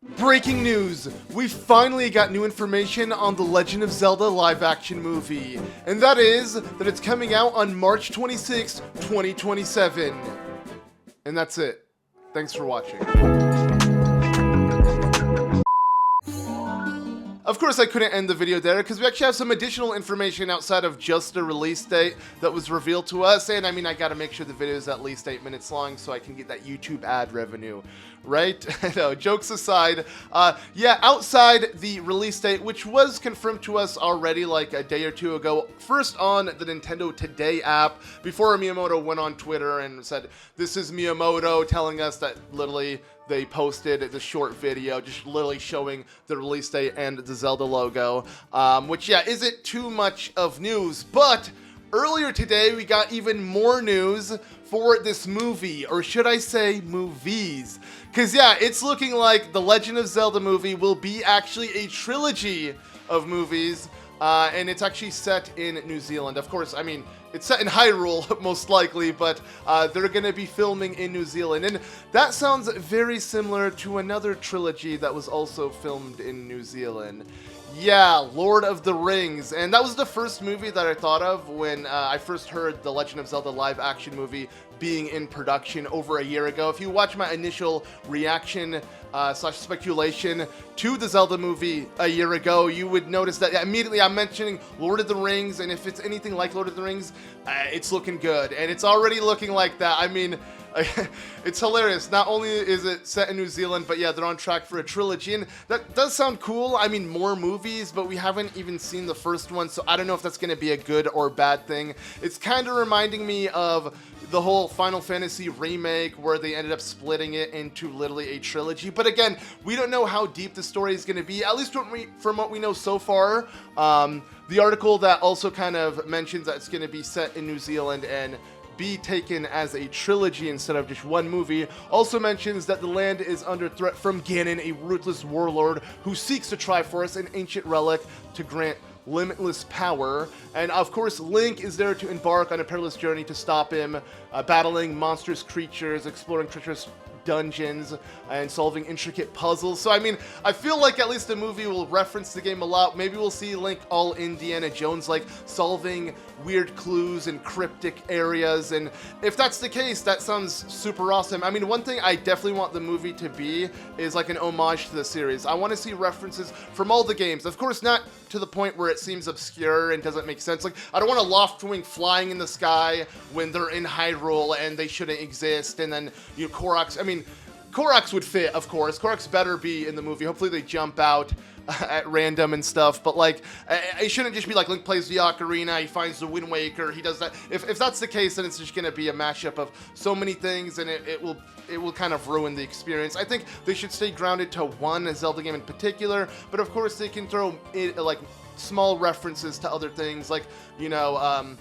Breaking news! We finally got new information on the Legend of Zelda live-action movie, and that is that it's coming out on March 26, 2027. And that's it. Thanks for watching. Of course, I couldn't end the video there because we actually have some additional information outside of just the release date that was revealed to us. And I mean, I gotta make sure the video is at least 8 minutes long so I can get that YouTube ad revenue, right? No, jokes aside, yeah, outside the release date, which was confirmed to us already like a day or two ago, first on the Nintendo Today app, before Miyamoto went on Twitter and said, "This is Miyamoto," telling us that literally they posted the short video just literally showing the release date and the Zelda logo, which, yeah, isn't too much of news. But earlier today, we got even more news for this movie, or should I say movies? Because, yeah, it's looking like the Legend of Zelda movie will be actually a trilogy of movies, and it's actually set in New Zealand. Of course, I mean, it's set in Hyrule, most likely, but they're going to be filming in New Zealand. And that sounds very similar to another trilogy that was also filmed in New Zealand. Yeah, Lord of the Rings. And that was the first movie that I thought of when I first heard the Legend of Zelda live-action movie being in production over a year ago. If you watch my initial reaction slash speculation to the Zelda movie a year ago, you would notice that immediately I'm mentioning Lord of the Rings, and if it's anything like Lord of the Rings, it's looking good, and it's already looking like that. I mean, it's hilarious. Not only is it set in New Zealand, but yeah, they're on track for a trilogy, and that does sound cool. I mean, more movies, but we haven't even seen the first one, so I don't know if that's going to be a good or bad thing. It's kind of reminding me of the whole Final Fantasy remake where they ended up splitting it into literally a trilogy. But again, we don't know how deep the story is going to be, at least from what we know so far. The article that also kind of mentions that it's going to be set in New Zealand and be taken as a trilogy instead of just one movie also mentions that the land is under threat from Ganon, a ruthless warlord who seeks to Triforce, an ancient relic, to grant limitless power. And of course, Link is there to embark on a perilous journey to stop him, battling monstrous creatures, exploring treacherous dungeons, and solving intricate puzzles. So I mean, I feel like at least the movie will reference the game a lot. Maybe we'll see Link all Indiana Jones, like solving weird clues in cryptic areas, and if that's the case, that sounds super awesome. I mean, one thing I definitely want the movie to be is like an homage to the series. I want to see references from all the games. Of course, not to the point where it seems obscure and doesn't make sense. Like, I don't want a Loftwing flying in the sky when they're in Hyrule and they shouldn't exist, and then, you know, Koroks, I mean, Koroks would fit, of course. Koroks better be in the movie. Hopefully they jump out at random and stuff, but like, it shouldn't just be like Link plays the ocarina, he finds the Wind Waker, he does that. If that's the case, then it's just gonna be a mashup of so many things, and it will kind of ruin the experience. I think they should stay grounded to one Zelda game in particular, but of course they can throw like small references to other things, like, you know,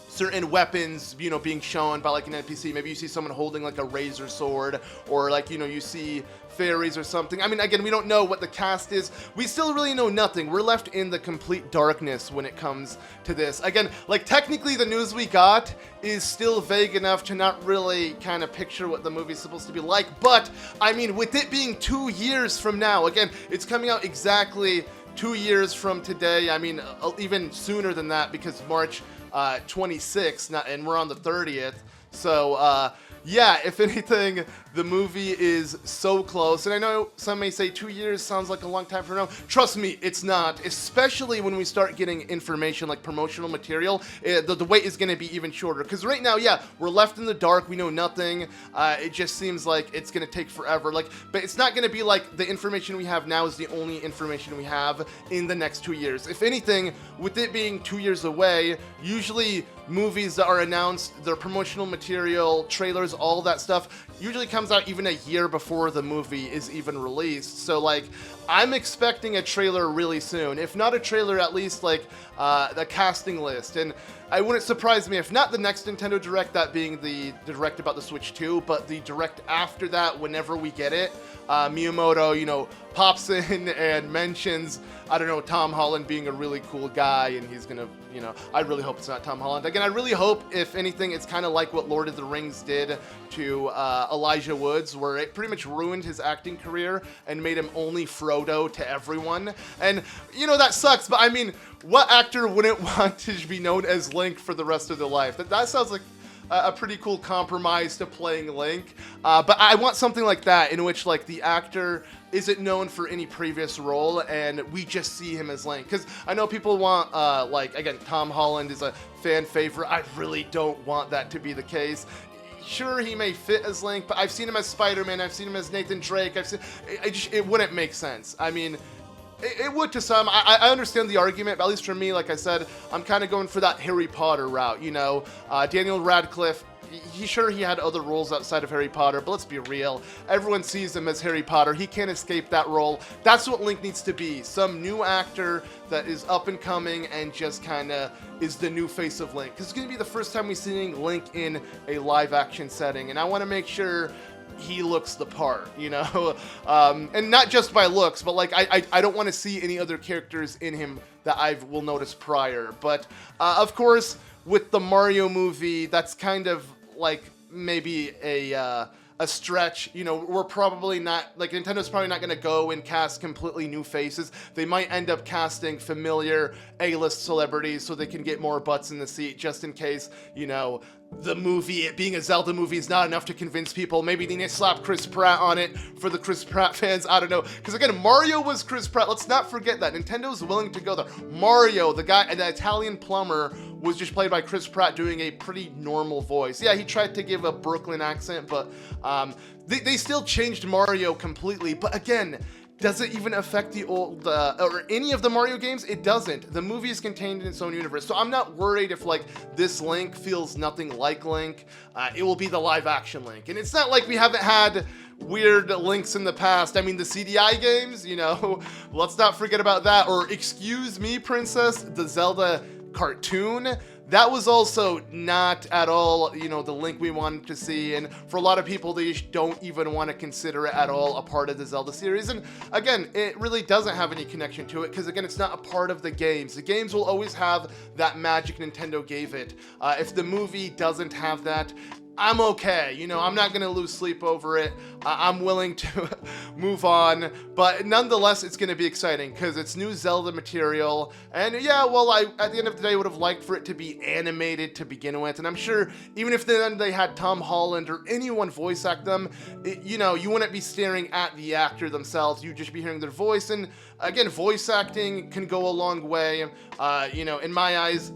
certain weapons, you know, being shown by like an NPC. Maybe you see someone holding like a razor sword, or like, you know, you see fairies or something. I mean, again, we don't know what the cast is. We still really know nothing. We're left in the complete darkness when it comes to this. Again, like, technically the news we got is still vague enough to not really kind of picture what the movie's supposed to be like. But I mean, with it being 2 years from now, again, it's coming out exactly 2 years from today. I mean, even sooner than that, because March 26th, and we're on the 30th. So, yeah, if anything, the movie is so close. And I know some may say 2 years sounds like a long time from now. Trust me, it's not. Especially when we start getting information like promotional material, the wait is going to be even shorter. Because right now, yeah, we're left in the dark. We know nothing. It just seems like it's going to take forever. Like, but it's not going to be like the information we have now is the only information we have in the next 2 years. If anything, with it being 2 years away, usually movies that are announced, their promotional material, trailers, all that stuff, usually comes out even a year before the movie is even released. So like, I'm expecting a trailer really soon. If not a trailer, at least like the casting list. And it wouldn't surprise me if not the next Nintendo Direct, that being the Direct about the Switch 2, but the Direct after that, whenever we get it, Miyamoto, you know, pops in and mentions, I don't know, Tom Holland being a really cool guy, and he's gonna, you know, I really hope it's not Tom Holland. Again, I really hope, if anything, it's kind of like what Lord of the Rings did to Elijah Woods, where it pretty much ruined his acting career and made him only Frodo to everyone. And, you know, that sucks, but I mean, what actor wouldn't want to be known as Link for the rest of their life? That sounds like a pretty cool compromise to playing Link. But I want something like that, in which, like, the actor isn't known for any previous role and we just see him as Link. Because I know people want, like, again, Tom Holland is a fan favorite. I really don't want that to be the case. Sure, he may fit as Link, but I've seen him as Spider-Man, I've seen him as Nathan Drake, it wouldn't make sense. I mean, it would to some. I understand the argument, but at least for me, like I said, I'm kind of going for that Harry Potter route, you know? Daniel Radcliffe, he had other roles outside of Harry Potter, but let's be real. Everyone sees him as Harry Potter. He can't escape that role. That's what Link needs to be. Some new actor that is up and coming and just kind of is the new face of Link. Because it's going to be the first time we're seeing Link in a live action setting, and I want to make sure he looks the part, you know? And not just by looks, but like I don't want to see any other characters in him that I will notice prior. But of course, with the Mario movie, that's kind of like maybe a stretch. You know, we're probably not, like, Nintendo's probably not going to go and cast completely new faces. They might end up casting familiar A-list celebrities so they can get more butts in the seat, just in case, you know, the movie, it being a Zelda movie, is not enough to convince people. Maybe they need to slap Chris Pratt on it for the Chris Pratt fans. I don't know. Because again, Mario was Chris Pratt. Let's not forget that. Nintendo's willing to go there. Mario, the guy, the Italian plumber, was just played by Chris Pratt doing a pretty normal voice. Yeah, he tried to give a Brooklyn accent, but they still changed Mario completely. But again, does it even affect the old, or any of the Mario games? It doesn't. The movie is contained in its own universe. So I'm not worried if, like, this Link feels nothing like Link. It will be the live action Link. And it's not like we haven't had weird Links in the past. I mean, the CDI games, you know, let's not forget about that. Or Excuse Me, Princess, the Zelda cartoon. That was also not at all, you know, the Link we wanted to see, and for a lot of people, they just don't even want to consider it at all a part of the Zelda series. And again, it really doesn't have any connection to it, because again, it's not a part of the games. The games will always have that magic Nintendo gave it. If the movie doesn't have that, I'm okay. You know, I'm not going to lose sleep over it. I'm willing to move on. But nonetheless, it's going to be exciting because it's new Zelda material. And yeah, well, at the end of the day, would have liked for it to be animated to begin with. And I'm sure even if then they had Tom Holland or anyone voice act them, you know, you wouldn't be staring at the actor themselves. You'd just be hearing their voice. And again, voice acting can go a long way. You know, in my eyes,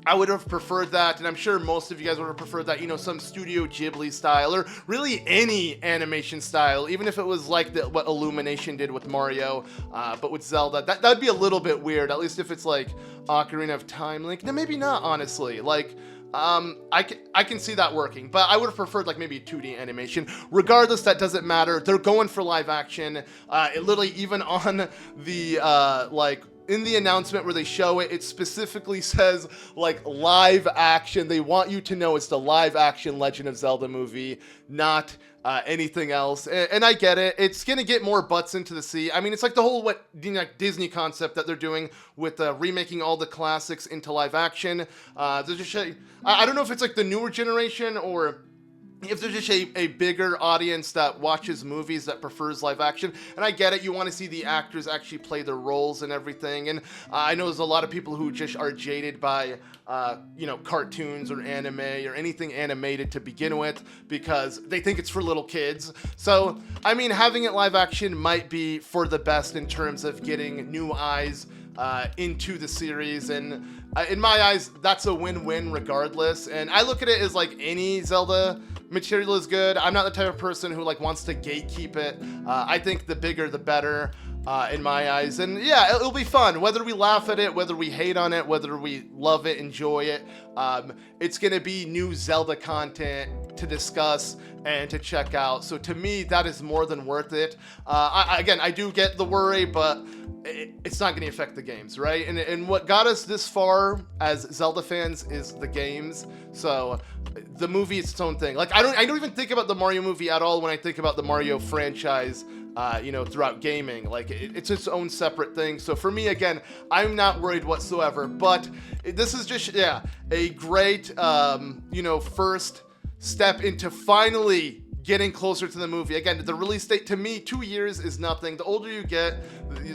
I would have preferred that, and I'm sure most of you guys would have preferred that, you know, some Studio Ghibli style, or really any animation style, even if it was like what Illumination did with Mario, but with Zelda. That'd be a little bit weird, at least if it's like Ocarina of Time Link. No, maybe not, honestly. Like, I can see that working, but I would have preferred like maybe 2D animation. Regardless, that doesn't matter. They're going for live action. It literally, even on the, like, in the announcement where they show it, it specifically says, like, live action. They want you to know it's the live action Legend of Zelda movie, not anything else. And I get it. It's going to get more butts into the sea. I mean, it's like the whole Disney concept that they're doing with remaking all the classics into live action. I don't know if it's like the newer generation or if there's just a bigger audience that watches movies that prefers live action. And I get it, you want to see the actors actually play their roles and everything. And I know there's a lot of people who just are jaded by, you know, cartoons or anime or anything animated to begin with because they think it's for little kids. So, I mean, having it live action might be for the best in terms of getting new eyes into the series, and in my eyes, that's a win-win regardless. And I look at it as like any Zelda material is good. I'm not the type of person who like wants to gatekeep it. I think the bigger the better in my eyes. And yeah, it'll be fun. Whether we laugh at it, whether we hate on it, whether we love it, enjoy it, it's gonna be new Zelda content to discuss and to check out. So to me, that is more than worth it. Again, I do get the worry, but it's not going to affect the games, right? And what got us this far as Zelda fans is the games. So the movie is its own thing. Like, I don't even think about the Mario movie at all when I think about the Mario franchise you know, throughout gaming. Like, it's its own separate thing. So for me, again, I'm not worried whatsoever. But this is just, yeah, a great, you know, first step into finally getting closer to the movie. Again, the release date, to me, 2 years is nothing. The older you get,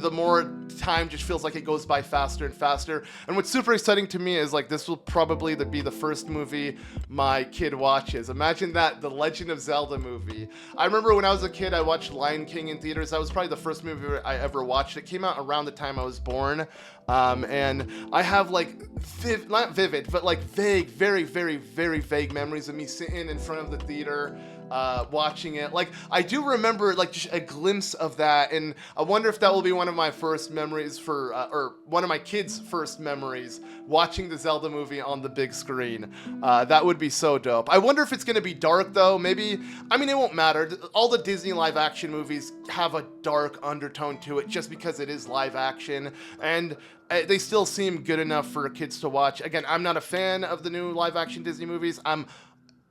the more time just feels like it goes by faster and faster. And what's super exciting to me is, like, this will probably be the first movie my kid watches. Imagine that, the Legend of Zelda movie. I remember when I was a kid, I watched Lion King in theaters. That was probably the first movie I ever watched. It came out around the time I was born. And I have, like, not vivid, but, like, vague, very, very, very vague memories of me sitting in front of the theater, watching it. Like, I do remember, like, just a glimpse of that, and I wonder if that will be one of my first memories for, or one of my kids' first memories, watching the Zelda movie on the big screen. That would be so dope. I wonder if it's gonna be dark, though. Maybe, I mean, it won't matter. All the Disney live action movies have a dark undertone to it just because it is live action, and they still seem good enough for kids to watch. Again, I'm not a fan of the new live action Disney movies.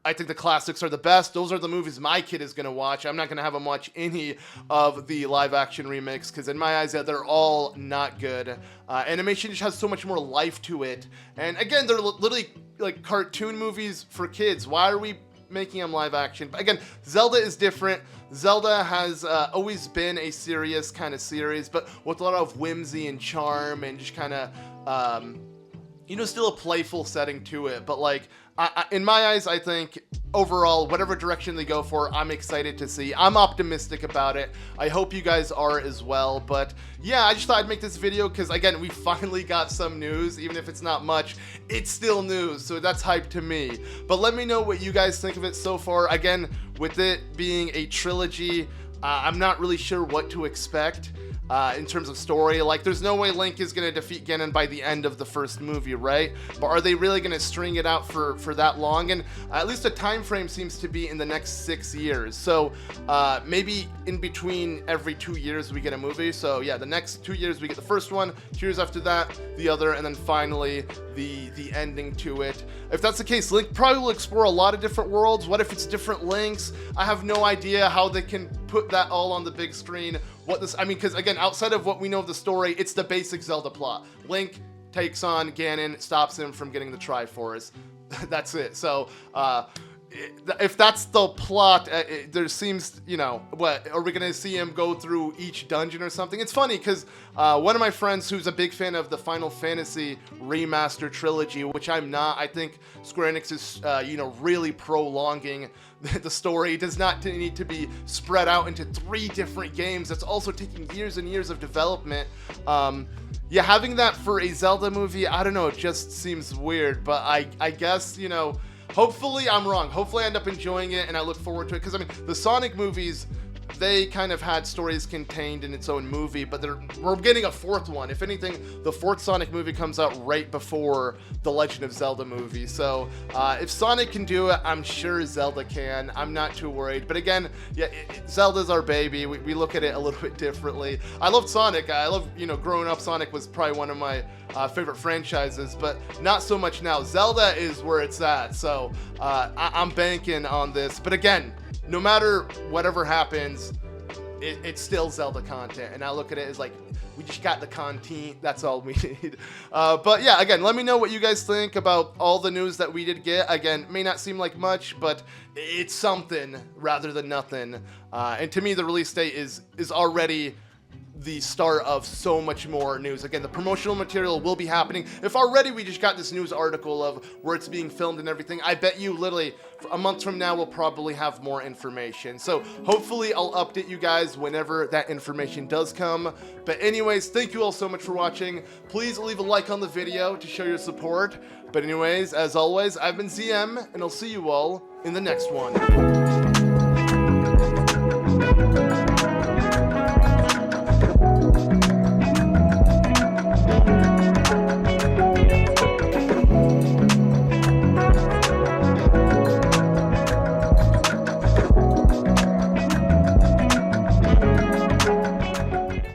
I think the classics are the best. Those are the movies my kid is going to watch. I'm not going to have him watch any of the live action remakes because in my eyes, they're all not good. Animation just has so much more life to it. And again, they're literally like cartoon movies for kids. Why are we making them live action? But again, Zelda is different. Zelda has always been a serious kind of series, but with a lot of whimsy and charm and just kind of, you know, still a playful setting to it. But like, in my eyes, I think overall, whatever direction they go for, I'm excited to see. I'm optimistic about it. I hope you guys are as well. But yeah, I just thought I'd make this video because, again, we finally got some news. Even if it's not much, it's still news. So that's hype to me. But let me know what you guys think of it so far. Again, with it being a trilogy, I'm not really sure what to expect. In terms of story, like, there's no way Link is going to defeat Ganon by the end of the first movie, right? But are they really going to string it out for that long? And at least the time frame seems to be in the next 6 years. So maybe in between every 2 years we get a movie. So yeah, the next 2 years we get the first one, 2 years after that the other, and then finally the ending to it. If that's the case, Link probably will explore a lot of different worlds. What if it's different Links? I have no idea how they can put that all on the big screen. I mean, because again, outside of what we know of the story, it's the basic Zelda plot. Link takes on Ganon, stops him from getting the Triforce. That's it. So, if that's the plot, there seems, you know, what, are we going to see him go through each dungeon or something? It's funny because one of my friends who's a big fan of the Final Fantasy remaster trilogy, which I'm not, I think Square Enix is, you know, really prolonging the story. It does not need to be spread out into 3 different games. That's also taking years and years of development. Yeah, having that for a Zelda movie, I don't know, it just seems weird, but I guess, you know, hopefully I'm wrong. Hopefully I end up enjoying it and I look forward to it. Because, I mean, the Sonic movies, they kind of had stories contained in its own movie, but we're getting a 4th one. If anything, the 4th Sonic movie comes out right before the Legend of Zelda movie. So if Sonic can do it, I'm sure Zelda can. I'm not too worried. But again, yeah, Zelda's our baby. We look at it a little bit differently. I love Sonic. I love, you know, growing up, Sonic was probably one of my favorite franchises, but not so much now. Zelda is where it's at. So I'm banking on this. But again, no matter whatever happens, it's still Zelda content. And I look at it as like, we just got the content. That's all we need. But yeah, again, let me know what you guys think about all the news that we did get. Again, may not seem like much, but it's something rather than nothing. And to me, the release date is already the start of so much more news. Again, the promotional material will be happening. If already we just got this news article of where it's being filmed and everything, I bet you literally a month from now we'll probably have more information. So hopefully I'll update you guys whenever that information does come. But anyways, thank you all so much for watching. Please leave a like on the video to show your support. But anyways, as always, I've been ZM, and I'll see you all in the next one.